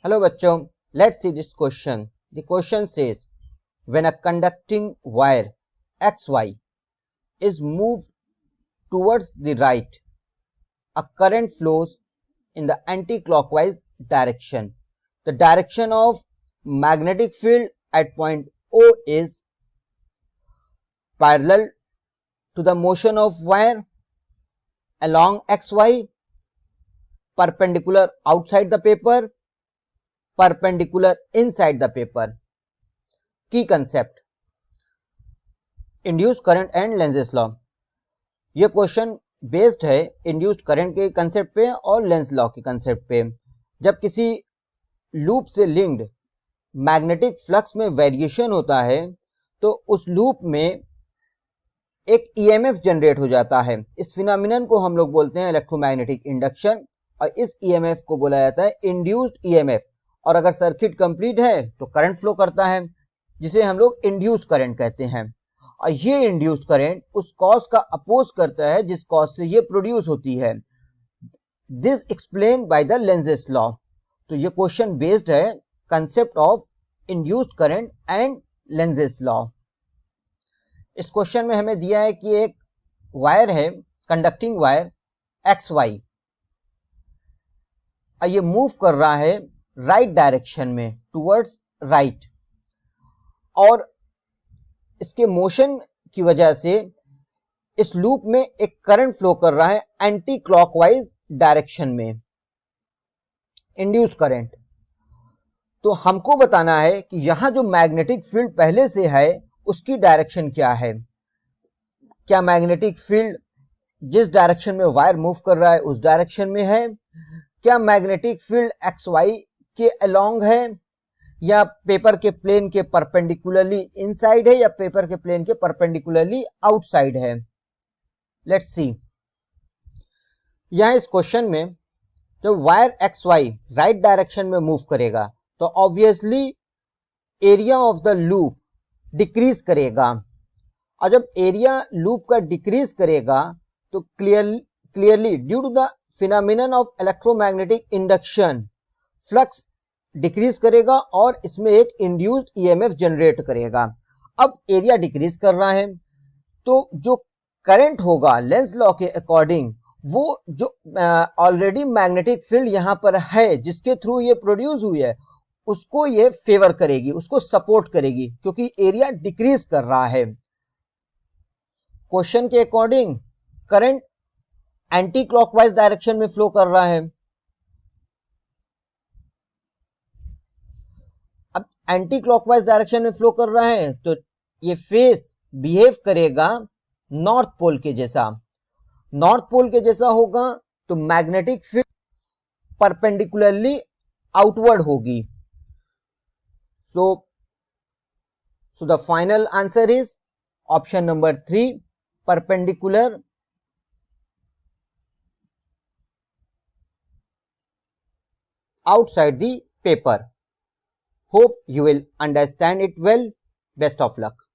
Hello bachcho, let's see this question. The question says, when a conducting wire XY is moved towards the right, a current flows in the anti-clockwise direction. The direction of magnetic field at point O is parallel to the motion of wire along XY, perpendicular outside the paper, perpendicular inside the paper. Key concept: induced current and Lenz's law. ये question based है induced current के concept पे और Lenz law के concept पे. जब किसी loop से लिंक्ड मैग्नेटिक फ्लक्स में वेरिएशन होता है तो उस लूप में एक ईएमएफ जनरेट हो जाता है. इस फिनोमिनन को हम लोग बोलते हैं इलेक्ट्रोमैग्नेटिक इंडक्शन और इस ईएमएफ को बोला जाता है इंड्यूस्ड ईएमएफ. और अगर सर्किट कंप्लीट है तो करंट फ्लो करता है जिसे हम लोग इंड्यूस्ड करंट कहते हैं. और ये इंड्यूस्ड करंट उस कॉज का अपोज करता है जिस कॉज से ये प्रोड्यूस होती है. This explain by the Lenz's law. तो ये क्वेश्चन बेस्ड है concept of induced current and Lenz's law. इस क्वेश्चन में हमें दिया है कि एक वायर है, कंडक्टिंग वायर XY, ये मूव कर रहा है राइट डायरेक्शन में, टुवर्ड्स राइट, और इसके मोशन की वजह से इस लूप में एक करंट फ्लो कर रहा है एंटी क्लॉकवाइज डायरेक्शन में, इंड्यूस करंट. तो हमको बताना है कि यहां जो मैग्नेटिक फील्ड पहले से है उसकी डायरेक्शन क्या है. क्या मैग्नेटिक फील्ड जिस डायरेक्शन में वायर मूव कर रहा है उस डायरेक्शन में है? क्या मैग्नेटिक फील्ड XY के अलोंग है, या पेपर के प्लेन के परपेंडिकुलरली इनसाइड है, या पेपर के प्लेन के परपेंडिकुलरली आउटसाइड है? Let's see. यहां इस क्वेश्चन में जब वायर XY राइट डायरेक्शन में मूव करेगा तो obviously area of the loop decrease करेगा. और जब एरिया लूप का डिक्रीज करेगा तो clearly due to the phenomenon of electromagnetic induction flux decrease करेगा और इसमें एक इंड्यूस्ड ईएमएफ जनरेट करेगा. अब एरिया डिक्रीज कर रहा है तो जो करंट होगा लेंस लॉ के अकॉर्डिंग वो जो ऑलरेडी मैग्नेटिक फील्ड यहां पर है जिसके थ्रू ये प्रोड्यूस हुई है उसको ये फेवर करेगी, उसको सपोर्ट करेगी, क्योंकि एरिया डिक्रीज कर रहा है. क्वेश्चन के according current anti clockwise direction में फ्लो कर रहा है. अब एंटी क्लॉकवाइज डायरेक्शन में फ्लो कर रहा है तो ये फेस बिहेव करेगा नॉर्थ पोल के जैसा. नॉर्थ पोल के जैसा होगा तो मैग्नेटिक फील्ड परपेंडिकुलरली आउटवर्ड होगी. So the final answer is option number 3, perpendicular outside the paper. Hope you will understand it well. Best of luck.